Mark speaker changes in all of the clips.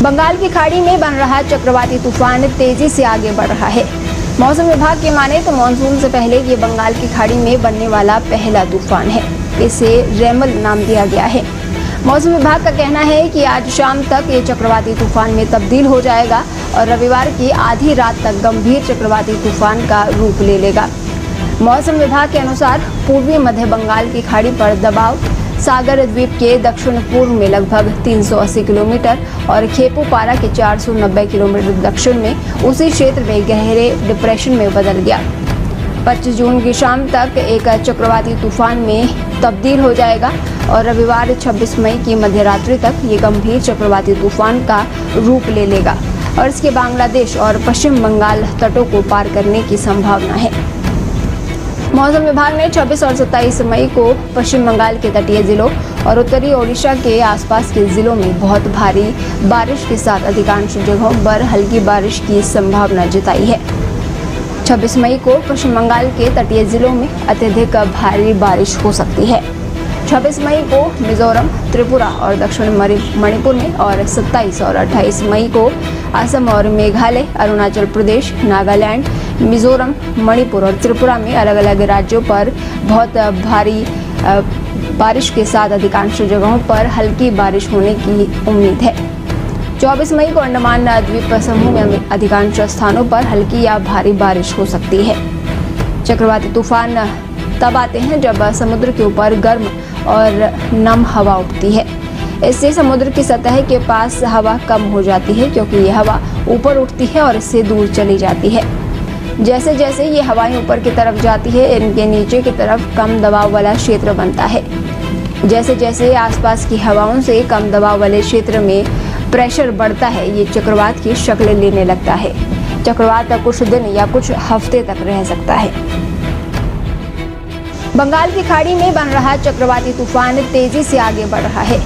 Speaker 1: बंगाल की खाड़ी में बन रहा चक्रवाती तूफान तेजी से आगे बढ़ रहा है। मौसम विभाग की माने तो मानसून से पहले ये बंगाल की खाड़ी में बनने वाला पहला तूफान है। इसे रेमल नाम दिया गया है। मौसम विभाग का कहना है कि आज शाम तक ये चक्रवाती तूफान में तब्दील हो जाएगा और रविवार की आधी रात तक गंभीर चक्रवाती तूफान का रूप ले लेगा। मौसम विभाग के अनुसार पूर्वी मध्य बंगाल की खाड़ी पर दबाव सागर द्वीप के दक्षिण पूर्व में लगभग 380 किलोमीटर और खेपुपारा के 490 किलोमीटर दक्षिण में उसी क्षेत्र में गहरे डिप्रेशन में बदल गया। 25 जून की शाम तक एक चक्रवाती तूफान में तब्दील हो जाएगा और रविवार 26 मई की मध्यरात्रि तक ये गंभीर चक्रवाती तूफान का रूप ले लेगा और इसके बांग्लादेश और पश्चिम बंगाल तटों को पार करने की संभावना है। मौसम विभाग ने 26 और 27 मई को पश्चिम बंगाल के तटीय जिलों और उत्तरी ओडिशा के आसपास के जिलों में बहुत भारी बारिश के साथ अधिकांश जगहों पर हल्की बारिश की संभावना जताई है। 26 मई को पश्चिम बंगाल के तटीय जिलों में अत्यधिक भारी बारिश हो सकती है। 26 मई को मिजोरम, त्रिपुरा और दक्षिण मणिपुर में और 27 और 28 मई को असम और मेघालय, अरुणाचल प्रदेश, नागालैंड, मिजोरम, मणिपुर और त्रिपुरा में अलग अलग राज्यों पर बहुत भारी बारिश के साथ अधिकांश जगहों पर हल्की बारिश होने की उम्मीद है। 24 मई को अंडमान द्वीप समूह में अधिकांश स्थानों पर हल्की या भारी बारिश हो सकती है। चक्रवाती तूफान तब आते हैं जब समुद्र के ऊपर गर्म और नम हवा उठती है। इससे समुद्र की सतह के पास हवा कम हो जाती है क्योंकि ये हवा ऊपर उठती है और इससे दूर चली जाती है। जैसे जैसे ये हवाएं ऊपर की तरफ जाती है, इनके नीचे की तरफ कम दबाव वाला क्षेत्र बनता है। जैसे जैसे आसपास की हवाओं से कम दबाव वाले क्षेत्र में प्रेशर बढ़ता है, ये चक्रवात की शक्ल लेने लगता है। चक्रवात कुछ दिन या कुछ हफ्ते तक रह सकता है। बंगाल की खाड़ी में बन रहा चक्रवाती तूफान तेजी से आगे बढ़ रहा है।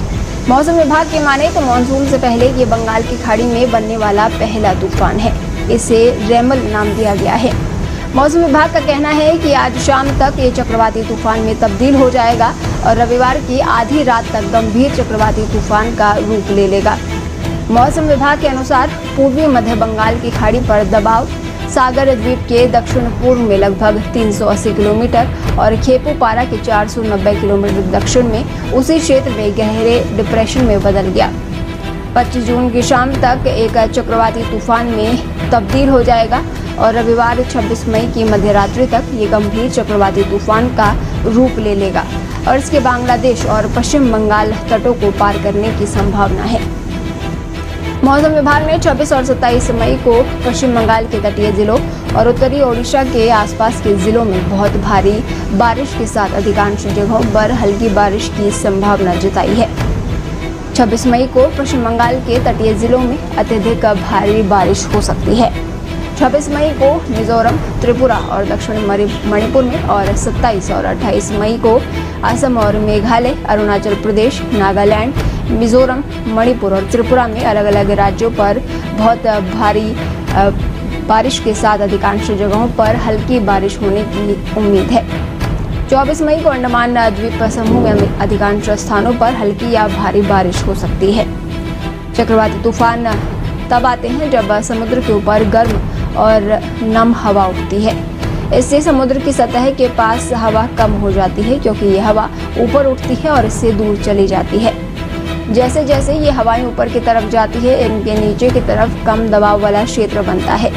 Speaker 1: मौसम विभाग के माने तो मानसून से पहले ये बंगाल की खाड़ी में बनने वाला पहला तूफान है। इसे रेमल नाम दिया गया है। मौसम विभाग का कहना है कि आज शाम तक ये चक्रवाती तूफान में तब्दील हो जाएगा और रविवार की आधी रात तक गंभीर चक्रवाती तूफान का रूप ले लेगा। मौसम विभाग के अनुसार पूर्वी मध्य बंगाल की खाड़ी पर दबाव सागर द्वीप के दक्षिण पूर्व में लगभग 380 किलोमीटर और खेपुपारा के 490 किलोमीटर दक्षिण में उसी क्षेत्र में गहरे डिप्रेशन में बदल गया। 25 जून की शाम तक एक चक्रवाती तूफान में तब्दील हो जाएगा और रविवार 26 मई की मध्यरात्रि तक ये गंभीर चक्रवाती तूफान का रूप ले लेगा और इसके बांग्लादेश और पश्चिम बंगाल तटों को पार करने की संभावना है। मौसम विभाग ने 26 और 27 मई को पश्चिम बंगाल के तटीय जिलों और उत्तरी ओडिशा के आसपास के जिलों में बहुत भारी बारिश के साथ अधिकांश जगहों पर हल्की बारिश की संभावना जताई है। 26 मई को पश्चिम बंगाल के तटीय जिलों में अत्यधिक भारी बारिश हो सकती है। 26 मई को मिजोरम, त्रिपुरा और दक्षिण मणिपुर में और 27 और 28 मई को असम और मेघालय, अरुणाचल प्रदेश, नागालैंड, मिजोरम, मणिपुर और त्रिपुरा में अलग अलग राज्यों पर बहुत भारी बारिश के साथ अधिकांश जगहों पर हल्की बारिश होने की उम्मीद है। 24 मई को अंडमान द्वीप समूह में अधिकांश स्थानों पर हल्की या भारी बारिश हो सकती है। चक्रवाती तूफान तब आते हैं जब समुद्र के ऊपर गर्म और नम हवा उठती है। इससे समुद्र की सतह के पास हवा कम हो जाती है क्योंकि ये हवा ऊपर उठती है और इससे दूर चली जाती है। जैसे जैसे ये हवाएं ऊपर की तरफ जाती है, इनके नीचे की तरफ कम दबाव वाला क्षेत्र बनता है।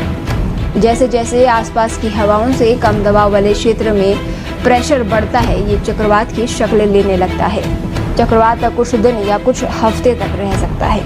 Speaker 1: जैसे जैसे आसपास की हवाओं से कम दबाव वाले क्षेत्र में प्रेशर बढ़ता है, ये चक्रवात की शक्ल लेने लगता है। चक्रवात कुछ दिन या कुछ हफ्ते तक रह सकता है।